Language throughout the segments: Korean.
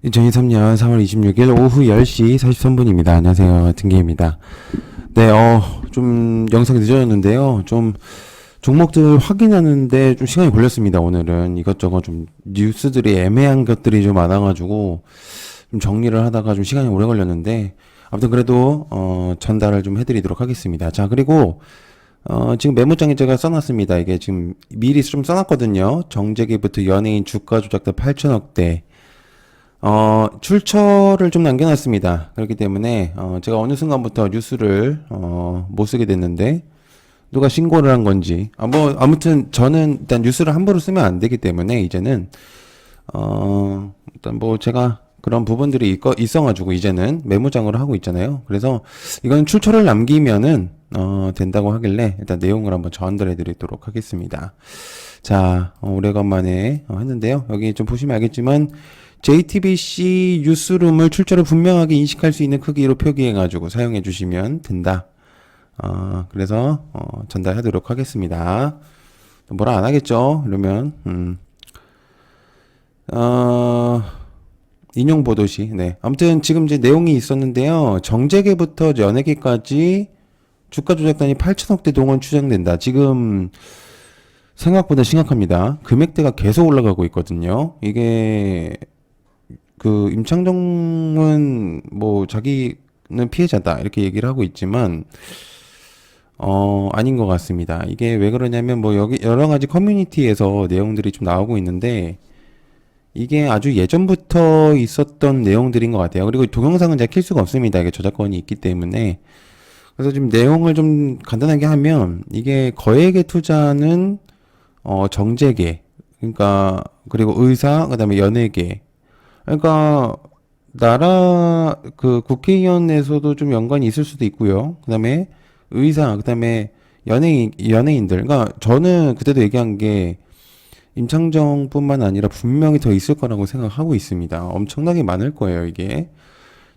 2023년 3월 26일 오후 10시 43분입니다. 안녕하세요. 등기입니다. 네, 좀 영상이 늦어졌는데요. 좀 종목들 확인하는데 좀 시간이 걸렸습니다. 오늘은 이것저것 좀 뉴스들이 애매한 것들이 좀 많아가지고 좀 정리를 하다가 좀 시간이 오래 걸렸는데 아무튼 그래도 전달을 좀 해드리도록 하겠습니다. 자, 그리고 지금 메모장에 제가 써놨습니다. 이게 지금 미리 좀 써놨거든요. 정재계부터 연예인 주가 조작대 8천억대 출처를 좀 남겨놨습니다. 그렇기 때문에, 제가 어느 순간부터 뉴스를, 못 쓰게 됐는데, 누가 신고를 한 건지. 아무튼 저는 일단 뉴스를 함부로 쓰면 안 되기 때문에, 이제는, 일단 뭐 제가 그런 부분들이 있어가지고, 이제는 메모장으로 하고 있잖아요. 그래서 이건 출처를 남기면은, 된다고 하길래, 일단 내용을 한번 전달해 드리도록 하겠습니다. 자, 오래간만에 했는데요. 여기 좀 보시면 알겠지만, JTBC 뉴스룸을 출처를 분명하게 인식할 수 있는 크기로 표기해가지고 사용해 주시면 된다. 그래서, 전달하도록 하겠습니다. 뭐라 안 하겠죠? 이러면, 인용 보도시. 네. 아무튼 지금 이제 내용이 있었는데요. 정재계부터 연예계까지 주가 조작단이 8천억대 동원 추정된다. 지금 생각보다 심각합니다. 금액대가 계속 올라가고 있거든요. 이게 임창정은 뭐 자기는 피해자다 이렇게 얘기를 하고 있지만 아닌 것 같습니다. 이게 왜 그러냐면 뭐 여기 여러 가지 커뮤니티에서 내용들이 좀 나오고 있는데 이게 아주 예전부터 있었던 내용들인 것 같아요. 그리고 동영상은 제가 킬 수가 없습니다. 이게 저작권이 있기 때문에. 그래서 지금 내용을 좀 간단하게 하면 이게 거액의 투자는 정재계 그러니까 그리고 의사 그다음에 연예계 그러니까 나라 국회의원에서도 좀 연관이 있을 수도 있고요. 그다음에 의사, 그다음에 연예인들. 그러니까 저는 그때도 얘기한 게 임창정뿐만 아니라 분명히 더 있을 거라고 생각하고 있습니다. 엄청나게 많을 거예요, 이게.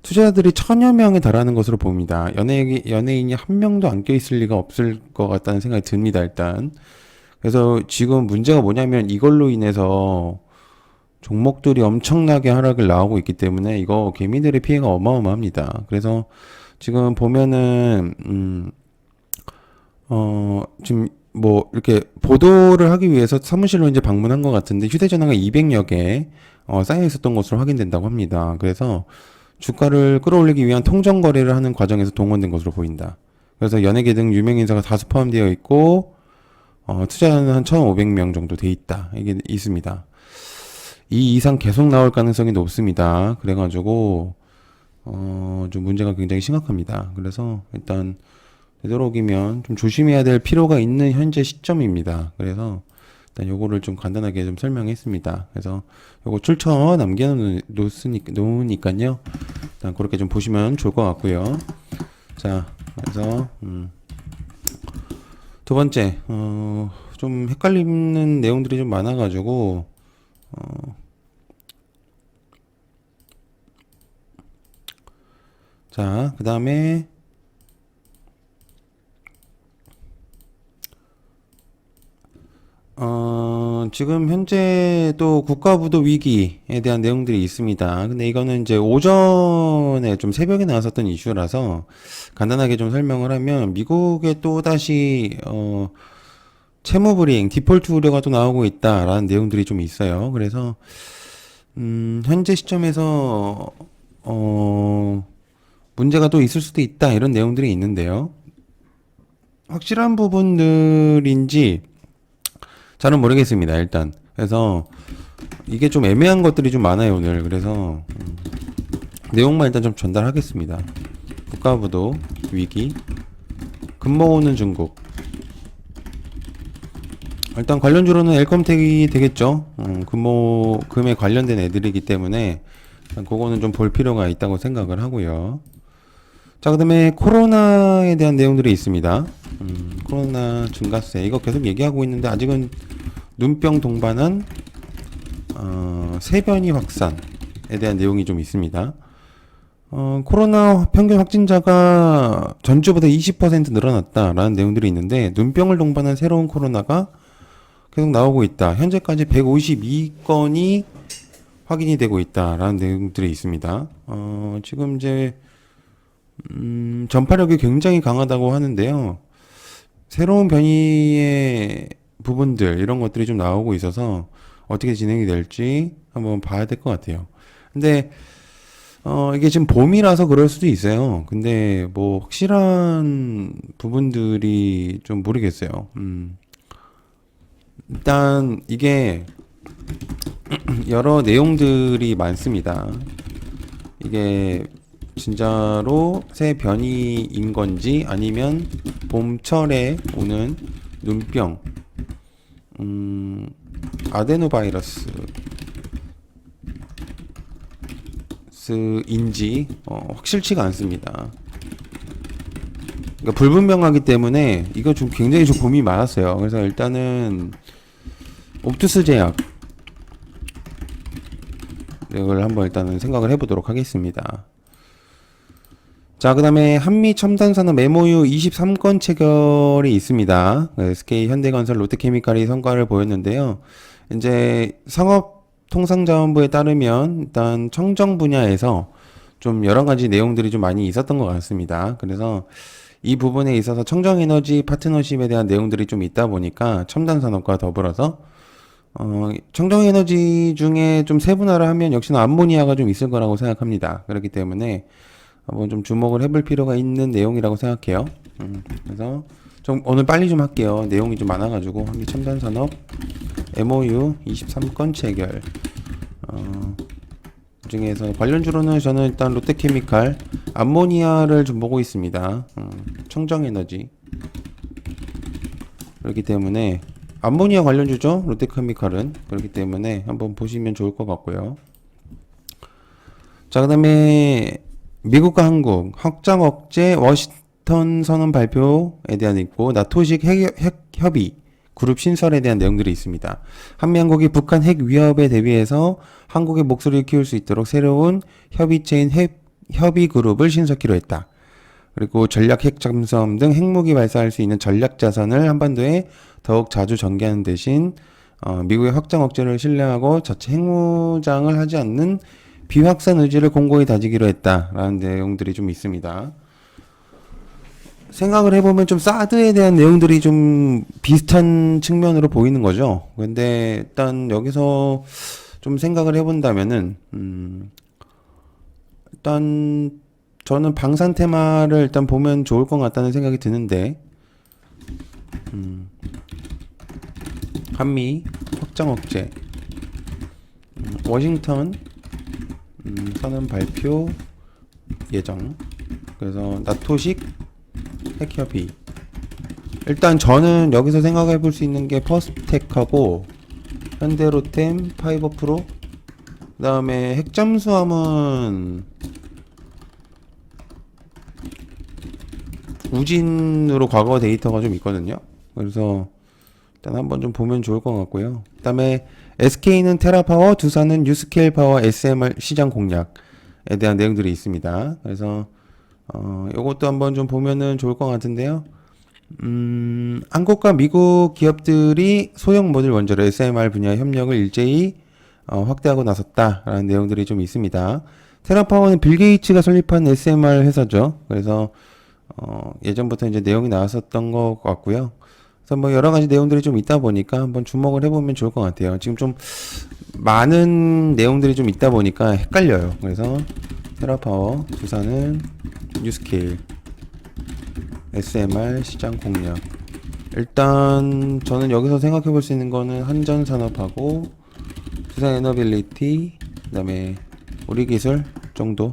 투자자들이 1,000여 명에 달하는 것으로 봅니다. 연예인이 한 명도 안 껴있을 리가 없을 것 같다는 생각이 듭니다, 일단. 그래서 지금 문제가 뭐냐면 이걸로 인해서 종목들이 엄청나게 하락을 나오고 있기 때문에 이거 개미들의 피해가 어마어마합니다. 그래서 지금 보면은 지금 뭐 이렇게 보도를 하기 위해서 사무실로 이제 방문한 것 같은데 휴대전화가 200여 개 쌓여 있었던 것으로 확인된다고 합니다. 그래서 주가를 끌어올리기 위한 통정 거래를 하는 과정에서 동원된 것으로 보인다. 그래서 연예계 등 유명 인사가 다수 포함되어 있고 투자자는 한 1,500명 정도 돼 있다. 이게 있습니다. 이 이상 계속 나올 가능성이 높습니다. 그래가지고 좀 문제가 굉장히 심각합니다. 그래서 일단 되도록이면 좀 조심해야 될 필요가 있는 현재 시점입니다. 그래서 일단 요거를 좀 간단하게 좀 설명했습니다. 그래서 요거 출처 놓으니까요. 일단 그렇게 좀 보시면 좋을 것 같고요. 자, 그래서 두 번째 좀 헷갈리는 내용들이 좀 많아가지고 자, 그 다음에 지금 현재 또 국가부도 위기에 대한 내용들이 있습니다. 근데 이거는 이제 오전에 좀 새벽에 나왔었던 이슈라서 간단하게 좀 설명을 하면 미국에 또 다시 채무 불이행, 디폴트 우려가 또 나오고 있다라는 내용들이 좀 있어요. 그래서 현재 시점에서 문제가 또 있을 수도 있다 이런 내용들이 있는데요. 확실한 부분들인지 잘은 모르겠습니다. 일단 그래서 이게 좀 애매한 것들이 좀 많아요 오늘. 그래서 내용만 일단 좀 전달하겠습니다. 국가부도 위기, 금모으는 중국. 일단 관련주로는 엘컴텍이 되겠죠. 금에 관련된 애들이기 때문에 그거는 좀 볼 필요가 있다고 생각을 하고요. 자, 그 다음에 코로나에 대한 내용들이 있습니다. 코로나 증가세. 이거 계속 얘기하고 있는데, 아직은 눈병 동반한, 세변이 확산에 대한 내용이 좀 있습니다. 코로나 평균 확진자가 전주보다 20% 늘어났다라는 내용들이 있는데, 눈병을 동반한 새로운 코로나가 계속 나오고 있다. 현재까지 152건이 확인이 되고 있다라는 내용들이 있습니다. 지금 이제 전파력이 굉장히 강하다고 하는데요. 새로운 변이의 부분들 이런 것들이 좀 나오고 있어서 어떻게 진행이 될지 한번 봐야 될 것 같아요. 근데 이게 지금 봄이라서 그럴 수도 있어요. 근데 뭐 확실한 부분들이 좀 모르겠어요. 일단 이게 여러 내용들이 많습니다. 이게 진짜로 새 변이인 건지 아니면 봄철에 오는 눈병, 아데노바이러스인지 확실치가 않습니다. 그러니까 불분명하기 때문에 이거 좀 굉장히 좀 고민이 많았어요. 그래서 일단은 옵투스 제약 이걸 한번 일단은 생각을 해보도록 하겠습니다. 자, 그 다음에 한미 첨단산업 MOU 23건 체결이 있습니다. SK 현대건설 롯데케미칼이 성과를 보였는데요. 이제 상업통상자원부에 따르면 일단 청정 분야에서 좀 여러 가지 내용들이 좀 많이 있었던 것 같습니다. 그래서 이 부분에 있어서 청정에너지 파트너십에 대한 내용들이 좀 있다 보니까 첨단산업과 더불어서 청정에너지 중에 좀 세분화를 하면 역시나 암모니아가 좀 있을 거라고 생각합니다. 그렇기 때문에 한번 좀 주목을 해볼 필요가 있는 내용이라고 생각해요. 그래서 좀 오늘 빨리 좀 할게요. 내용이 좀 많아가지고 한미 첨단산업 MOU 23건 체결. 중에서 관련주로는 저는 일단 롯데케미칼 암모니아를 좀 보고 있습니다. 청정에너지. 그렇기 때문에 암모니아 관련주죠. 롯데케미칼은. 그렇기 때문에 한번 보시면 좋을 것 같고요. 자, 그 다음에 미국과 한국 확장 억제 워싱턴 선언 발표에 대한 있고 나토식 핵 협의 그룹 신설에 대한 내용들이 있습니다. 한미한국이 북한 핵 위협에 대비해서 한국의 목소리를 키울 수 있도록 새로운 협의체인 협의 그룹을 신설키로 했다. 그리고 전략 핵 잠수함 등 핵무기 발사할 수 있는 전략 자산을 한반도에 더욱 자주 전개하는 대신 미국의 확장 억제를 신뢰하고 자체 핵무장을 하지 않는 비확산 의지를 공고히 다지기로 했다라는 내용들이 좀 있습니다. 생각을 해보면 좀 사드에 대한 내용들이 좀 비슷한 측면으로 보이는 거죠. 근데 일단 여기서 좀 생각을 해본다면은 일단 저는 방산 테마를 일단 보면 좋을 것 같다는 생각이 드는데 한미 확장 억제 워싱턴 선언 발표 예정. 그래서 나토식 핵협의. 일단 저는 여기서 생각해 볼 수 있는 게 퍼스텍하고 현대로템, 파이버프로. 그 다음에 핵잠수함은 우진으로 과거 데이터가 좀 있거든요. 그래서 일단 한번 좀 보면 좋을 것 같고요. 그 다음에 SK는 테라파워, 두산은 뉴스케일 파워 SMR 시장 공략에 대한 내용들이 있습니다. 그래서 요것도 한번 좀 보면은 좋을 것 같은데요. 한국과 미국 기업들이 소형 모듈 원자로 SMR 분야 협력을 일제히 확대하고 나섰다라는 내용들이 좀 있습니다. 테라파워는 빌 게이츠가 설립한 SMR 회사죠. 그래서 예전부터 이제 내용이 나왔었던 것 같고요. 그래서 뭐 여러 가지 내용들이 좀 있다 보니까 한번 주목을 해보면 좋을 것 같아요. 지금 좀 많은 내용들이 좀 있다 보니까 헷갈려요. 그래서 테라파워, 두산은 뉴스케일, SMR 시장 공략. 일단 저는 여기서 생각해 볼 수 있는 거는 한전산업하고 두산 에너빌리티, 그다음에 우리기술 정도로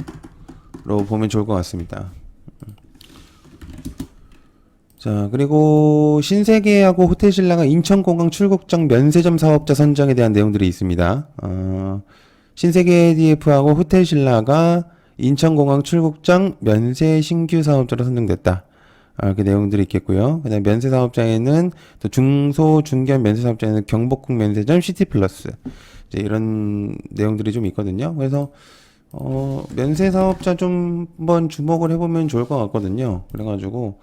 보면 좋을 것 같습니다. 자, 그리고 신세계하고 호텔신라가 인천공항 출국장 면세점 사업자 선정에 대한 내용들이 있습니다. 신세계 DF하고 호텔신라가 인천공항 출국장 면세 신규 사업자로 선정됐다. 그 내용들이 있겠고요. 그다음 면세 사업자에는 또 중소 중견 면세 사업자에는 경복궁 면세점 시티플러스 이제 이런 내용들이 좀 있거든요. 그래서 면세 사업자 좀 한번 주목을 해보면 좋을 것 같거든요. 그래가지고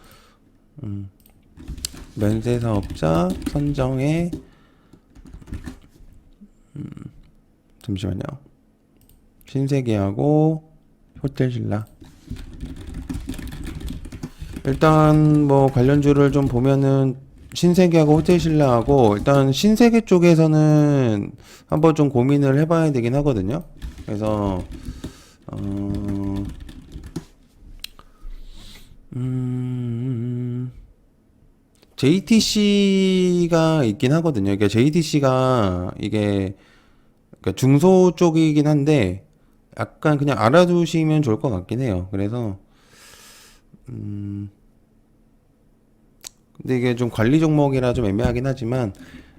면세 사업자 선정에 잠시만요. 신세계하고 호텔 신라. 일단 뭐 관련주를 좀 보면은 신세계하고 호텔 신라하고, 일단 신세계 쪽에서는 한번 좀 고민을 해봐야 되긴 하거든요. 그래서 JTC가 있긴 하거든요. 그러니까 JTC가 이게 그러니까 중소 쪽이긴 한데 약간 그냥 알아두시면 좋을 것 같긴 해요. 그래서 근데 이게 좀 관리 종목이라 좀 애매하긴 하지만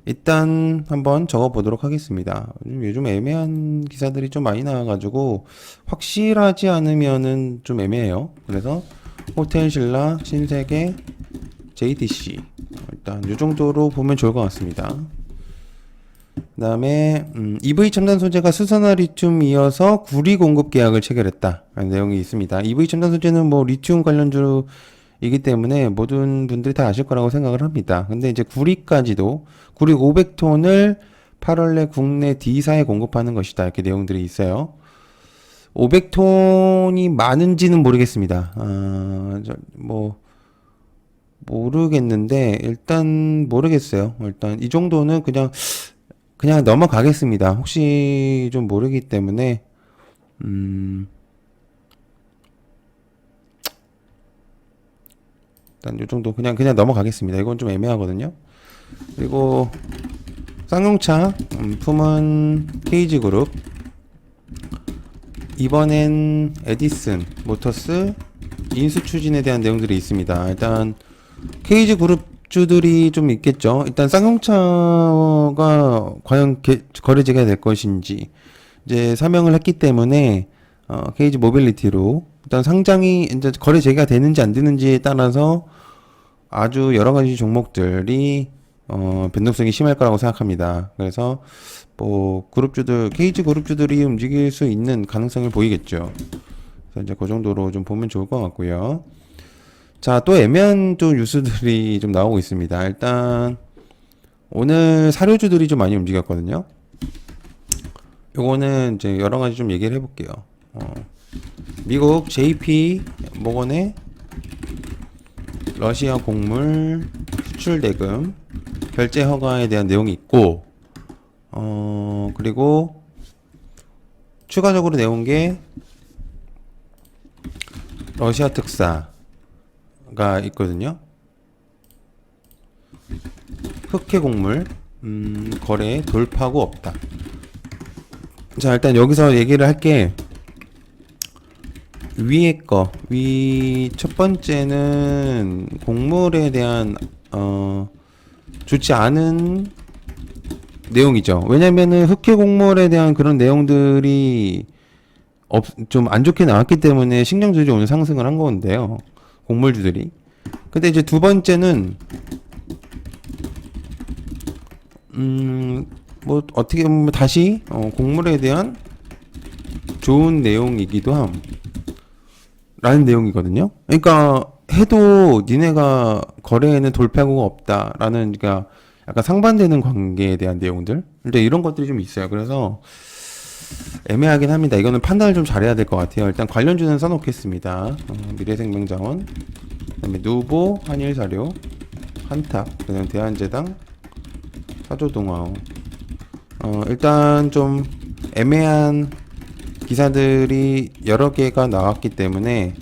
일단 한번 적어 보도록 하겠습니다. 요즘 애매한 기사들이 좀 많이 나와가지고 확실하지 않으면은 좀 애매해요. 그래서 호텔 신라, 신세계, JTC 일단 이 정도로 보면 좋을 것 같습니다. 그다음에 EV 첨단 소재가 수산화 리튬 이어서 구리 공급 계약을 체결했다 라는 내용이 있습니다. EV 첨단 소재는 뭐 리튬 관련주이기 때문에 모든 분들이 다 아실 거라고 생각을 합니다. 근데 이제 구리까지도 구리 500톤을 8월에 국내 D사에 공급하는 것이다 이렇게 내용들이 있어요. 500톤이 많은지는 모르겠습니다. 뭐 모르겠는데 일단 모르겠어요. 일단 이 정도는 그냥 넘어가겠습니다. 혹시 좀 모르기 때문에 일단 이 정도 그냥 넘어가겠습니다. 이건 좀 애매하거든요. 그리고 쌍용차 품은 KG그룹, 이번엔 에디슨 모터스 인수 추진에 대한 내용들이 있습니다. 일단 KG그룹주들이 좀 있겠죠. 일단 쌍용차가 과연 거래제가 될 것인지 이제 사명을 했기 때문에 KG 모빌리티로 일단 상장이 이제 거래 재개가 되는지 안 되는지에 따라서 아주 여러 가지 종목들이 변동성이 심할 거라고 생각합니다. 그래서 뭐 그룹주들 KG 그룹주들이 움직일 수 있는 가능성을 보이겠죠. 그래서 이제 그 정도로 좀 보면 좋을 것 같고요. 자, 또 애매한 또 뉴스들이 좀 나오고 있습니다. 일단 오늘 사료주들이 좀 많이 움직였거든요. 요거는 이제 여러 가지 좀 얘기를 해볼게요. 미국 JP 모건의 러시아 곡물 수출 대금 결제 허가에 대한 내용이 있고, 그리고 추가적으로 내온 게 러시아 특사가 있거든요. 흑해 곡물 거래 돌파구 없다. 자, 일단 여기서 얘기를 할게. 위에 거, 첫 번째는 곡물에 대한 좋지 않은 내용이죠. 왜냐면은 흑해 곡물에 대한 그런 내용들이 좀 안 좋게 나왔기 때문에 식량주들이 오늘 상승을 한 건데요. 곡물주들이. 근데 이제 두 번째는 뭐 어떻게 보면 다시 곡물에 대한 좋은 내용이기도 함 라는 내용이거든요. 그러니까 해도 니네가 거래에는 돌파구가 없다라는, 그러니까 약간 상반되는 관계에 대한 내용들, 근데 이런 것들이 좀 있어요. 그래서 애매하긴 합니다. 이거는 판단을 좀 잘해야 될 것 같아요. 일단 관련주는 써놓겠습니다. 미래생명자원, 그다음에 누보, 한일사료, 한탑, 그다음 대한제당, 사조동아우. 일단 좀 애매한 기사들이 여러 개가 나왔기 때문에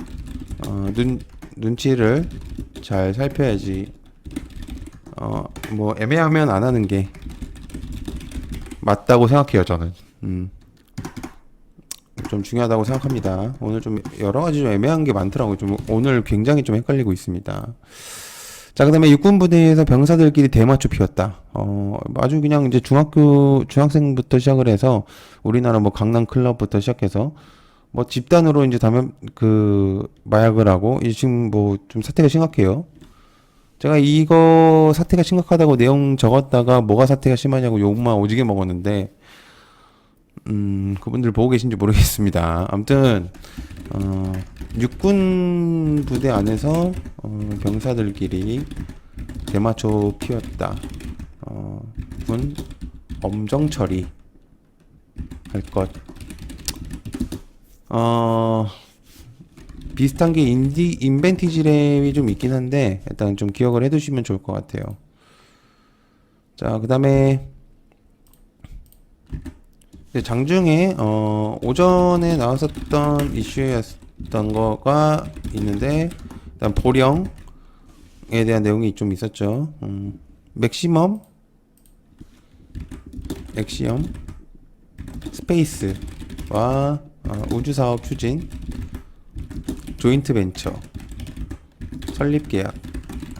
눈치를 잘 살펴야지. 뭐 애매하면 안 하는 게 맞다고 생각해요, 저는. 좀 중요하다고 생각합니다. 오늘 좀 여러 가지 좀 애매한 게 많더라고요. 좀 오늘 굉장히 좀 헷갈리고 있습니다. 자, 그다음에 육군부대에서 병사들끼리 대마초 피웠다. 아주 그냥 이제 중학생부터 시작을 해서 우리나라 뭐 강남 클럽부터 시작해서 뭐 집단으로 이제 마약을 하고 지금 뭐 좀 사태가 심각해요. 제가 이거 사태가 심각하다고 내용 적었다가 뭐가 사태가 심하냐고 욕만 오지게 먹었는데 그분들 보고 계신지 모르겠습니다. 아무튼 육군 부대 안에서 병사들끼리 대마초 피웠다. 군 엄정 처리 할 것. 어, 비슷한 게 인벤티지 랩이 좀 있긴 한데, 일단 좀 기억을 해두시면 좋을 것 같아요. 자, 그 다음에, 장중에, 오전에 나왔었던 이슈였던 거가 있는데, 일단 보령에 대한 내용이 좀 있었죠. 맥시멈, 엑시엄, 스페이스와 우주사업 추진, 조인트 벤처, 설립 계약.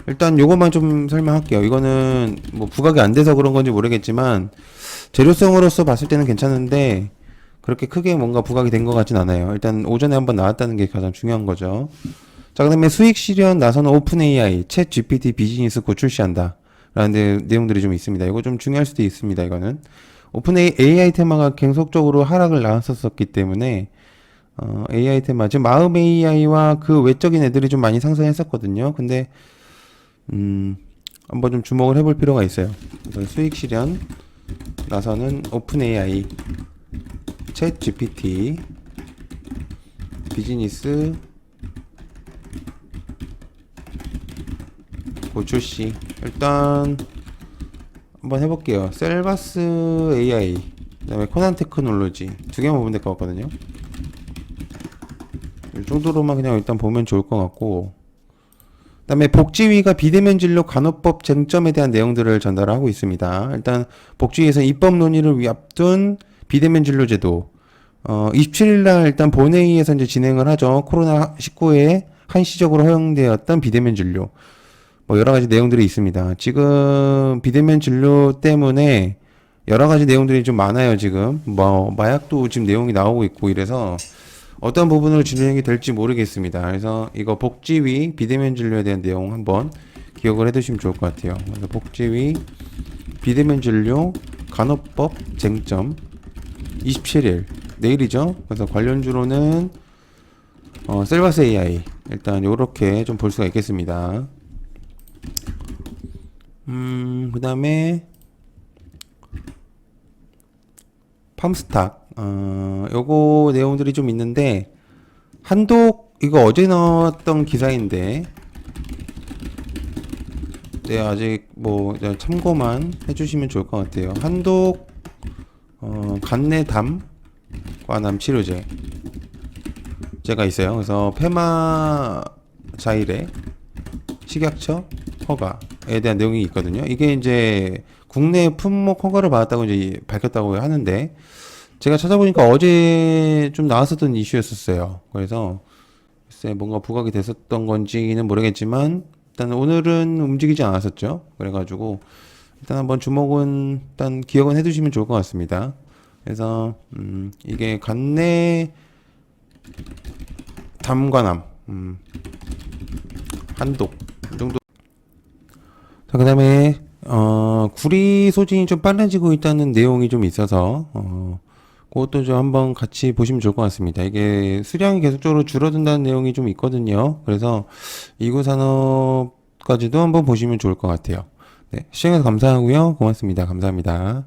일단 요것만 좀 설명할게요. 이거는 뭐 부각이 안 돼서 그런 건지 모르겠지만 재료성으로서 봤을 때는 괜찮은데 그렇게 크게 뭔가 부각이 된 것 같진 않아요. 일단 오전에 한번 나왔다는 게 가장 중요한 거죠. 자, 그다음에 수익 실현 나서는 오픈 AI, 챗 GPT 비즈니스 곧 출시한다. 라는 내용들이 좀 있습니다. 이거 좀 중요할 수도 있습니다. 이거는 오픈 AI 테마가 계속적으로 하락을 나왔었기 때문에 AI 테마 지금 마음 AI와 그 외적인 애들이 좀 많이 상승했었거든요. 근데 한번 좀 주목을 해볼 필요가 있어요. 그래서 수익 실현 나서는 오픈 AI, 챗 GPT 비즈니스 곧 출시. 일단 한번 해볼게요. 셀바스 AI, 그다음에 코난 테크놀로지 두 개만 보면 될 것 같거든요. 이 정도로만 그냥 일단 보면 좋을 것 같고, 그다음에 복지위가 비대면 진료 간호법 쟁점에 대한 내용들을 전달하고 있습니다. 일단 복지위에서 입법 논의를 앞둔 비대면 진료 제도 27일 날 일단 본회의에서 이제 진행을 하죠. 코로나19에 한시적으로 허용되었던 비대면 진료. 뭐 여러 가지 내용들이 있습니다. 지금 비대면 진료 때문에 여러 가지 내용들이 좀 많아요, 지금. 뭐 마약도 지금 내용이 나오고 있고 이래서 어떤 부분으로 진행이 될지 모르겠습니다. 그래서 이거 복지위 비대면 진료에 대한 내용 한번 기억을 해 두시면 좋을 것 같아요. 그래서 복지위 비대면 진료 간호법 쟁점 27일 내일이죠. 그래서 관련주로는 셀바스 AI 일단 요렇게 좀 볼 수가 있겠습니다. 그 다음에 팜스탁 요거 내용들이 좀 있는데 한독 이거 어제 나왔던 기사인데 네 아직 뭐 참고만 해주시면 좋을 것 같아요. 한독 간내담 과남 치료제 제가 있어요. 그래서 페마 자일의 식약처 허가에 대한 내용이 있거든요. 이게 이제 국내 품목 허가를 받았다고 이제 밝혔다고 하는데 제가 찾아보니까 어제 좀 나왔었던 이슈였었어요. 그래서 글쎄 뭔가 부각이 됐었던 건지는 모르겠지만 일단 오늘은 움직이지 않았었죠. 그래가지고 일단 한번 주목은 일단 기억은 해두시면 좋을 것 같습니다. 그래서 이게 간내 담관암 한독 이 정도. 자, 그다음에 구리 소진이 좀 빨라지고 있다는 내용이 좀 있어서 그것도 좀 한번 같이 보시면 좋을 것 같습니다. 이게 수량이 계속적으로 줄어든다는 내용이 좀 있거든요. 그래서 이구 산업까지도 한번 보시면 좋을 것 같아요. 네, 시청해서 감사하고요. 고맙습니다. 감사합니다.